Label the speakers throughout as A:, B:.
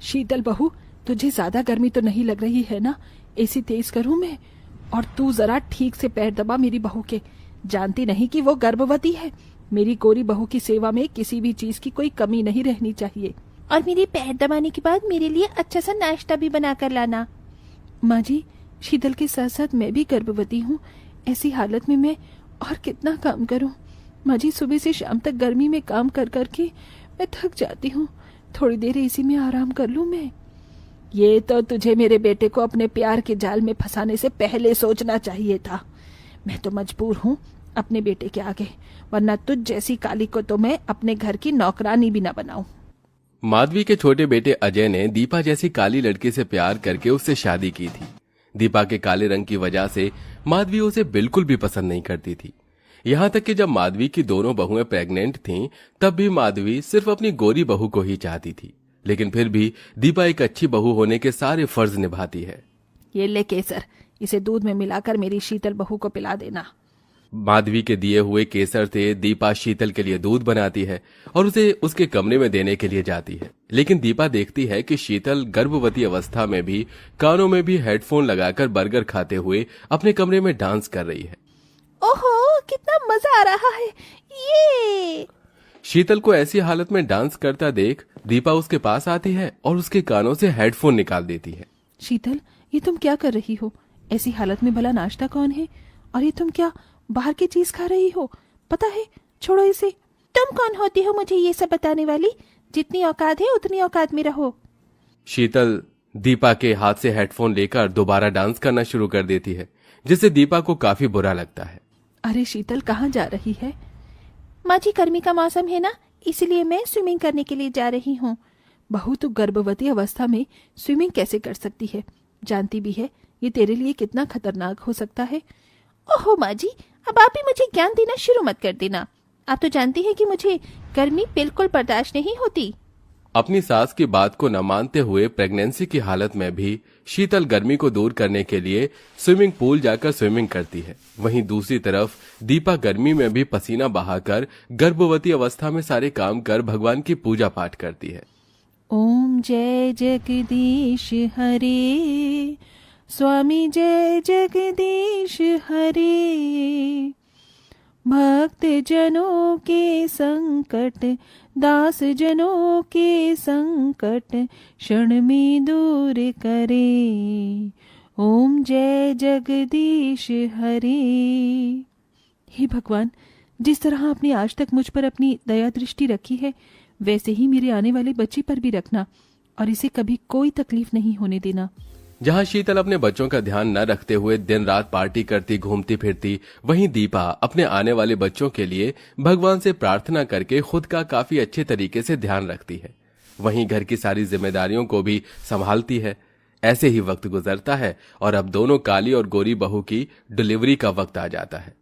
A: शीतल बहू, तुझे ज्यादा गर्मी तो नहीं लग रही है ना? एसी तेज करूं मैं? और तू जरा ठीक से पैर दबा मेरी बहू के। जानती नहीं कि वो गर्भवती है? मेरी गोरी बहू की सेवा में किसी भी चीज की कोई कमी नहीं रहनी चाहिए।
B: और मेरे पैर दबाने के बाद मेरे लिए अच्छा सा नाश्ता भी बना कर लाना।
A: माँ जी, शीतल के साथ साथ मैं भी गर्भवती हूँ। ऐसी हालत में मैं और कितना काम करूँ? माँ जी, सुबह से शाम तक गर्मी में काम कर कर के मैं थक जाती हूँ। थोड़ी देर एसी में आराम कर लूँ मैं। ये तो तुझे मेरे बेटे को अपने प्यार के जाल में फंसाने से पहले सोचना चाहिए था। मैं तो मजबूर हूँ अपने बेटे के आगे, वरना तुझ जैसी काली को तो मैं अपने घर की नौकरानी भी न बनाऊं।
C: माधवी के छोटे बेटे अजय ने दीपा जैसी काली लड़की से प्यार करके उससे शादी की थी। दीपा के काले रंग की वजह से माधवी उसे बिल्कुल भी पसंद नहीं करती थी। यहाँ तक कि जब माधवी की दोनों बहुएं प्रेग्नेंट थीं, तब भी माधवी सिर्फ अपनी गोरी बहू को ही चाहती थी। लेकिन फिर भी दीपा एक अच्छी बहू होने के सारे फर्ज निभाती है।
A: ये ले केसर, इसे दूध में मिलाकर मेरी शीतल बहू को पिला देना।
C: माधवी के दिए हुए केसर से दीपा शीतल के लिए दूध बनाती है और उसे उसके कमरे में देने के लिए जाती है। लेकिन दीपा देखती है कि शीतल गर्भवती अवस्था में भी कानों में भी हेडफोन लगाकर बर्गर खाते हुए अपने कमरे में डांस कर रही है।
B: ओहो, कितना मजा आ रहा है ये।
C: शीतल को ऐसी हालत में डांस करता देख दीपा उसके पास आती है और उसके कानों से हेडफोन निकाल देती है।
A: शीतल, ये तुम क्या कर रही हो? ऐसी हालत में भला नाश्ता कौन है? और ये तुम क्या बाहर की चीज खा रही हो? पता है, छोड़ो इसे।
B: तुम कौन होती हो मुझे ये सब बताने वाली? जितनी औकात है उतनी औकात में रहो।
C: शीतल दीपा के हाथ से हेडफोन लेकर दोबारा डांस करना शुरू कर देती है, जिससे दीपा को काफी बुरा लगता है।
A: अरे शीतल, कहाँ जा रही है?
B: माँ जी, गर्मी का मौसम है ना, इसलिए मैं स्विमिंग करने के लिए जा रही हूँ।
A: बहू, तो गर्भवती अवस्था में स्विमिंग कैसे कर सकती है? जानती भी है ये तेरे लिए कितना खतरनाक हो सकता है।
B: ओहो माँ जी, अब आप ही मुझे ज्ञान देना शुरू मत कर देना। आप तो जानती हैं कि मुझे गर्मी बिल्कुल बर्दाश्त नहीं होती।
C: अपनी सास की बात को न मानते हुए प्रेगनेंसी की हालत में भी शीतल गर्मी को दूर करने के लिए स्विमिंग पूल जाकर स्विमिंग करती है। वहीं दूसरी तरफ दीपा गर्मी में भी पसीना बहाकर गर्भवती अवस्था में सारे काम कर भगवान की पूजा पाठ करती है।
A: ओम जय जगदीश हरे, स्वामी जय जगदीश हरे। भक्त जनों के संकट, दास जनों के संकट क्षण में दूर करे। ओम जय जगदीश हरे। हे भगवान, जिस तरह आपने आज तक मुझ पर अपनी दया दृष्टि रखी है, वैसे ही मेरे आने वाले बच्चे पर भी रखना और इसे कभी कोई तकलीफ नहीं होने देना।
C: जहां शीतल अपने बच्चों का ध्यान न रखते हुए दिन रात पार्टी करती घूमती फिरती, वहीं दीपा अपने आने वाले बच्चों के लिए भगवान से प्रार्थना करके खुद का काफी अच्छे तरीके से ध्यान रखती है। वहीं घर की सारी जिम्मेदारियों को भी संभालती है। ऐसे ही वक्त गुजरता है और अब दोनों काली और गोरी बहू की डिलीवरी का वक्त आ जाता है।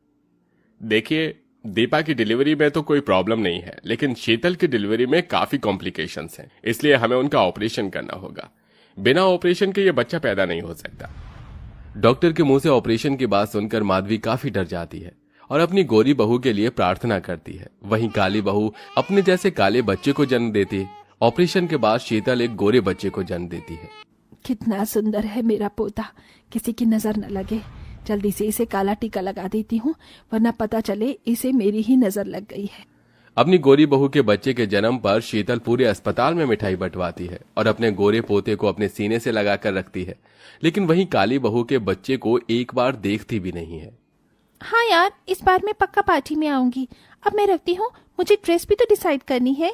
D: देखिए, दीपा की डिलीवरी में तो कोई प्रॉब्लम नहीं है, लेकिन शीतल की डिलीवरी में काफी कॉम्प्लिकेशंस हैं, इसलिए हमें उनका ऑपरेशन करना होगा। बिना ऑपरेशन के ये बच्चा पैदा नहीं हो सकता।
C: डॉक्टर के मुंह से ऑपरेशन की बात सुनकर माधवी काफी डर जाती है और अपनी गोरी बहू के लिए प्रार्थना करती है। वहीं काली बहू अपने जैसे काले बच्चे को जन्म देती है। ऑपरेशन के बाद शीतल एक गोरे बच्चे को जन्म देती है।
A: कितना सुंदर है मेरा पोता, किसी की नजर न लगे। जल्दी से इसे काला टीका लगा देती हूँ, वरना पता चले इसे मेरी ही नजर लग गई है।
C: अपनी गोरी बहू के बच्चे के जन्म पर शीतल पूरे अस्पताल में मिठाई बंटवाती है और अपने गोरे पोते को अपने सीने से लगाकर रखती है। लेकिन वहीं काली बहू के बच्चे को एक बार देखती भी नहीं है।
B: हाँ यार, इस बार मैं पक्का पार्टी में आऊंगी। अब मैं रखती हूँ, मुझे ड्रेस भी तो डिसाइड करनी है।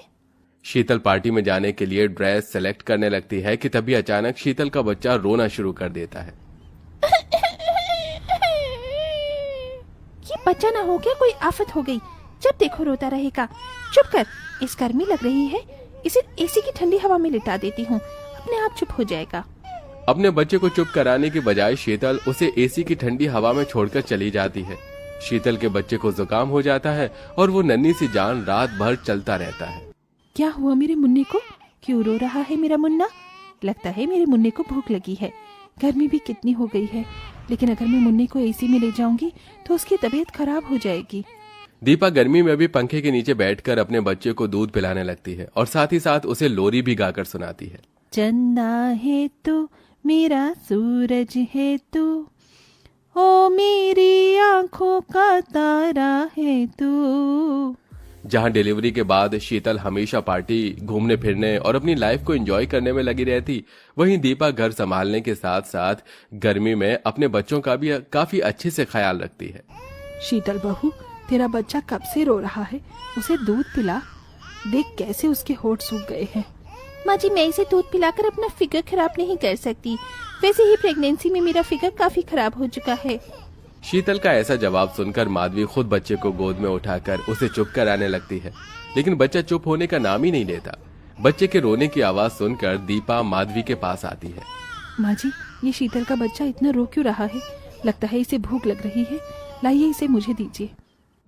C: शीतल पार्टी में जाने के लिए ड्रेस सेलेक्ट करने लगती है कि तभी अचानक शीतल का बच्चा रोना शुरू कर देता है।
B: ये बच्चा ना हो क्या, कोई आफत हो गई। जब देखो रोता रहेगा। चुप कर, इस गर्मी लग रही है, इसे एसी की ठंडी हवा में लिटा देती हूँ, अपने आप चुप हो जाएगा।
C: अपने बच्चे को चुप कराने की बजाय शीतल उसे एसी की ठंडी हवा में छोड़कर चली जाती है। शीतल के बच्चे को जुकाम हो जाता है और वो नन्ही सी जान रात भर चलता रहता है।
A: क्या हुआ मेरे मुन्ने को? क्यों रो रहा है मेरा मुन्ना? लगता है मेरे मुन्ने को भूख लगी है। गर्मी भी कितनी हो गई है, लेकिन अगर मैं मुन्ने को एसी में ले जाऊंगी तो उसकी तबीयत खराब हो जाएगी।
C: दीपा गर्मी में भी पंखे के नीचे बैठकर अपने बच्चे को दूध पिलाने लगती है और साथ ही साथ उसे लोरी भी गाकर सुनाती है।
A: चंदा है तू, मेरा सूरज है तू, ओ मेरी आंखों का तारा है तू।
C: जहां डिलीवरी के बाद शीतल हमेशा पार्टी, घूमने फिरने और अपनी लाइफ को एंजॉय करने में लगी रहती, वहीं दीपा घर संभालने के साथ साथ गर्मी में अपने बच्चों का भी काफी अच्छे से ख्याल रखती है।
B: शीतल बहू, तेरा बच्चा कब से रो रहा है, उसे दूध पिला। देख कैसे उसके होठ सूख गए हैं।
A: माँ जी, मैं इसे दूध पिलाकर अपना फिगर खराब नहीं कर सकती। वैसे ही प्रेगनेंसी में मेरा फिगर काफी खराब हो चुका है।
C: शीतल का ऐसा जवाब सुनकर माधवी खुद बच्चे को गोद में उठाकर उसे चुप कराने लगती है, लेकिन बच्चा चुप होने का नाम ही नहीं लेता। बच्चे के रोने की आवाज सुनकर दीपा माधवी के पास आती है।
B: माँ जी, ये शीतल का बच्चा इतना रो क्यों रहा है? लगता है इसे भूख लग रही है। लाइए इसे मुझे दीजिए।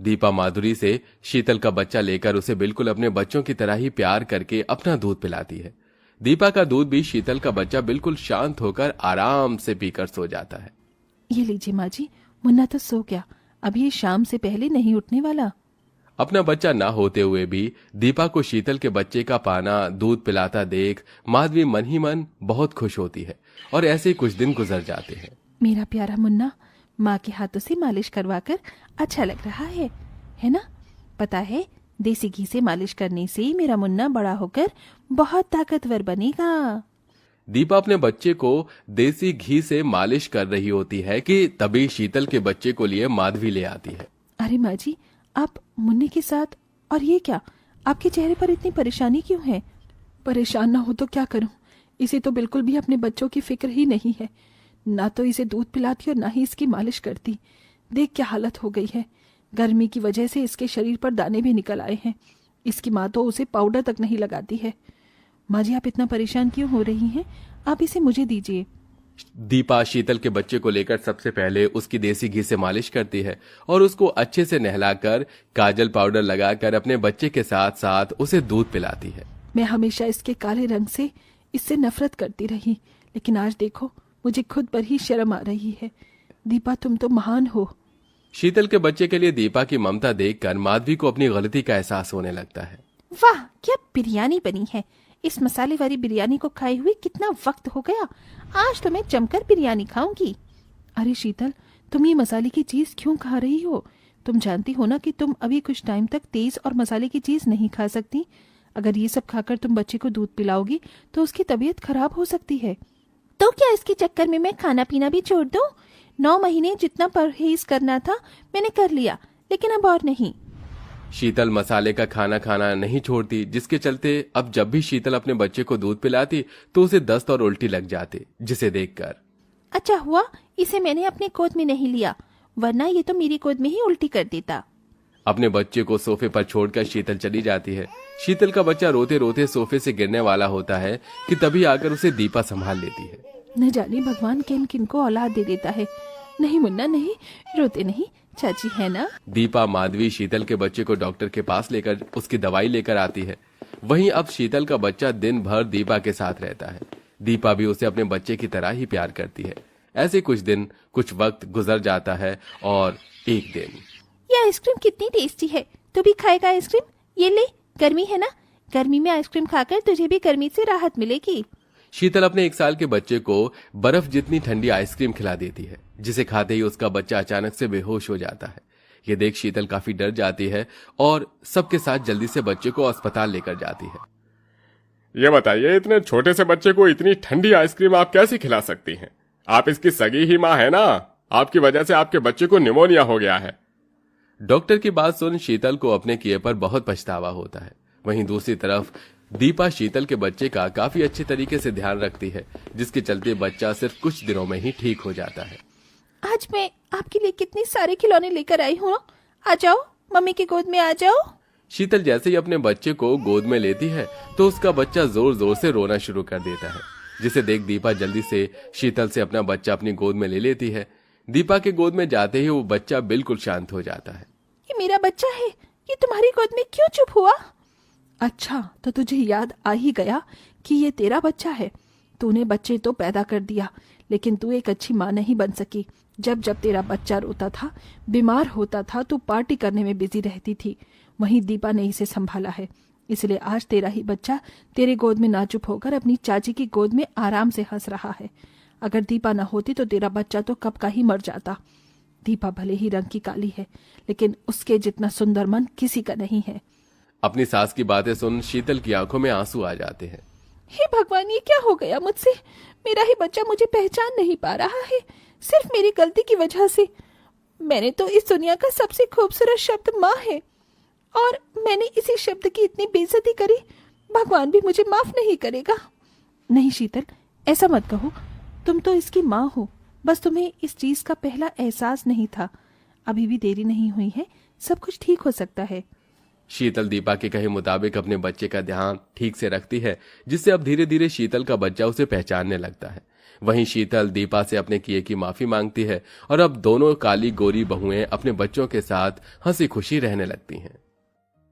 C: दीपा माधुरी से शीतल का बच्चा लेकर उसे बिल्कुल अपने बच्चों की तरह ही प्यार करके अपना दूध पिलाती है। दीपा का दूध भी शीतल का बच्चा बिल्कुल शांत होकर आराम से पीकर सो जाता है।
B: ये लीजिए माँ जी, मुन्ना तो सो गया, अब ये शाम से पहले नहीं उठने वाला।
C: अपना बच्चा ना होते हुए भी दीपा को शीतल के बच्चे का पाना, दूध पिलाता देख माधवी मन ही मन बहुत खुश होती है और ऐसे ही कुछ दिन गुजर जाते हैं।
B: मेरा प्यारा मुन्ना माँ के हाथों से मालिश करवाकर अच्छा लग रहा है ना? पता है, देसी घी से मालिश करने से मेरा मुन्ना बड़ा होकर बहुत ताकतवर बनेगा।
C: दीपा अपने बच्चे को देसी घी से मालिश कर रही होती है कि तभी शीतल के बच्चे को लिए माधवी ले आती है।
B: अरे माँ जी, आप मुन्ने के साथ, और ये क्या, आपके चेहरे पर इतनी परेशानी क्यों है? परेशान ना हो तो क्या करूं, इसे तो बिल्कुल भी अपने बच्चों की फिक्र ही नहीं है। ना तो इसे दूध पिलाती और ना ही इसकी मालिश करती। देख क्या हालत हो गई है। गर्मी की वजह से इसके शरीर पर दाने भी निकल आए हैं। इसकी माँ तो उसे पाउडर तक नहीं लगाती है। माँ जी, आप इतना परेशान क्यों हो रही हैं? आप इसे मुझे दीजिए।
C: दीपा शीतल के बच्चे को लेकर सबसे पहले उसकी देसी घी से मालिश करती है और उसको अच्छे से नहलाकर काजल पाउडर लगाकर अपने बच्चे के साथ साथ उसे दूध पिलाती है।
B: मैं हमेशा इसके काले रंग से इससे नफरत करती रही, लेकिन आज देखो मुझे खुद पर ही शर्म आ रही है। दीपा, तुम तो महान हो।
C: शीतल के बच्चे के लिए दीपा की ममता देखकर माधवी को अपनी गलती का एहसास होने लगता है।
A: वाह, क्या बिरयानी बनी है। इस मसाले वाली बिरयानी को खाए हुए कितना वक्त हो गया। आज तो मैं जमकर बिरयानी खाऊंगी।
B: अरे शीतल, तुम ये मसाले की चीज क्यों खा रही हो? तुम जानती हो ना कि तुम अभी कुछ टाइम तक तेज और मसाले की चीज नहीं खा सकती। अगर ये सब खाकर तुम बच्चे को दूध पिलाओगी तो उसकी तबीयत खराब हो सकती है।
A: तो क्या इसके चक्कर में मैं खाना पीना भी छोड़ दूं? 9 महीने जितना परहेज करना था मैंने कर लिया, लेकिन अब और नहीं।
C: शीतल मसाले का खाना खाना नहीं छोड़ती, जिसके चलते अब जब भी शीतल अपने बच्चे को दूध पिलाती तो उसे दस्त और उल्टी लग जाती, जिसे देखकर
A: अच्छा हुआ इसे मैंने अपने गोद में नहीं लिया, वरना ये तो मेरी गोद में ही उल्टी कर देता।
C: अपने बच्चे को सोफे पर छोड़कर शीतल चली जाती है। शीतल का बच्चा रोते रोते सोफे से गिरने वाला होता है कि तभी आकर उसे दीपा संभाल लेती है।
B: न जाने भगवान किन किन को औलाद दे देता है। नहीं मुन्ना, नहीं, रोते नहीं, चाची है ना।
C: दीपा माधवी शीतल के बच्चे को डॉक्टर के पास लेकर उसकी दवाई लेकर आती है। वहीं अब शीतल का बच्चा दिन भर दीपा के साथ रहता है। दीपा भी उसे अपने बच्चे की तरह ही प्यार करती है। ऐसे कुछ दिन, कुछ वक्त गुजर जाता है और एक दिन,
A: ये आइसक्रीम कितनी टेस्टी है, तू भी खाएगा आइसक्रीम? ये ले, गर्मी है ना, गर्मी में आइसक्रीम खाकर तुझे भी गर्मी से राहत मिलेगी।
C: शीतल अपने 1 साल के बच्चे को बर्फ जितनी ठंडी आइसक्रीम खिला देती है, जिसे खाते ही उसका बच्चा अचानक से बेहोश हो जाता है। ये देख शीतल काफी डर जाती है और सबके साथ जल्दी से बच्चे को अस्पताल लेकर जाती है।
D: ये बताइए, इतने छोटे से बच्चे को इतनी ठंडी आइसक्रीम आप कैसे खिला सकती हैं? आप इसकी सगी ही माँ है ना। आपकी वजह से आपके बच्चे को निमोनिया हो गया है।
C: डॉक्टर की बात सुन शीतल को अपने किए पर बहुत पछतावा होता है। वहीं दूसरी तरफ दीपा शीतल के बच्चे का काफी अच्छे तरीके से ध्यान रखती है, जिसके चलते बच्चा सिर्फ कुछ दिनों में ही ठीक हो जाता है।
A: आज मैं आपके लिए कितने सारे खिलौने लेकर आई हूँ। आ जाओ, मम्मी की गोद में आ जाओ।
C: शीतल जैसे ही अपने बच्चे को गोद में लेती है तो उसका बच्चा जोर जोर से रोना शुरू कर देता है, जिसे देख दीपा जल्दी से शीतल से अपना बच्चा अपनी गोद में ले लेती है। दीपा के गोद में जाते ही वो बच्चा बिल्कुल शांत हो जाता है।
A: ये मेरा बच्चा है, ये तुम्हारी गोद में क्यों चुप हुआ?
B: अच्छा, तो तुझे याद आ ही गया कि ये तेरा बच्चा है। तूने बच्चे तो पैदा कर दिया, लेकिन तू एक अच्छी माँ नहीं बन सकी। जब जब तेरा बच्चा रोता था, बीमार होता था, तू पार्टी करने में बिजी रहती थी। वहीं दीपा ने इसे संभाला है। इसलिए आज तेरा ही बच्चा तेरे गोद में ना चुप होकर अपनी चाची की गोद में आराम से हंस रहा है। अगर दीपा न होती तो तेरा बच्चा तो कब का ही मर जाता। दीपा भले ही रंग की काली है, लेकिन उसके जितना सुंदर मन किसी का नहीं है।
C: अपनी सास की बातें सुन शीतल की आंखों में आंसू आ जाते हैं।
B: हे भगवान, ये क्या हो गया मुझसे? मेरा ही बच्चा मुझे पहचान नहीं पा रहा है, सिर्फ मेरी गलती की वजह से। मैंने तो इस दुनिया का सबसे खूबसूरत शब्द माँ है, और मैंने इसी शब्द की इतनी बेइज्जती करी। भगवान भी मुझे माफ नहीं करेगा। नहीं शीतल, ऐसा मत कहो। तुम तो इसकी माँ हो, बस तुम्हें इस चीज का पहला एहसास नहीं था। अभी भी देरी नहीं हुई है, सब कुछ ठीक हो सकता है।
C: शीतल दीपा के कहे मुताबिक अपने बच्चे का ध्यान ठीक से रखती है, जिससे अब धीरे धीरे शीतल का बच्चा उसे पहचानने लगता है। वहीं शीतल दीपा से अपने किए की माफी मांगती है और अब दोनों काली गोरी बहुएं अपने बच्चों के साथ हंसी खुशी रहने लगती हैं।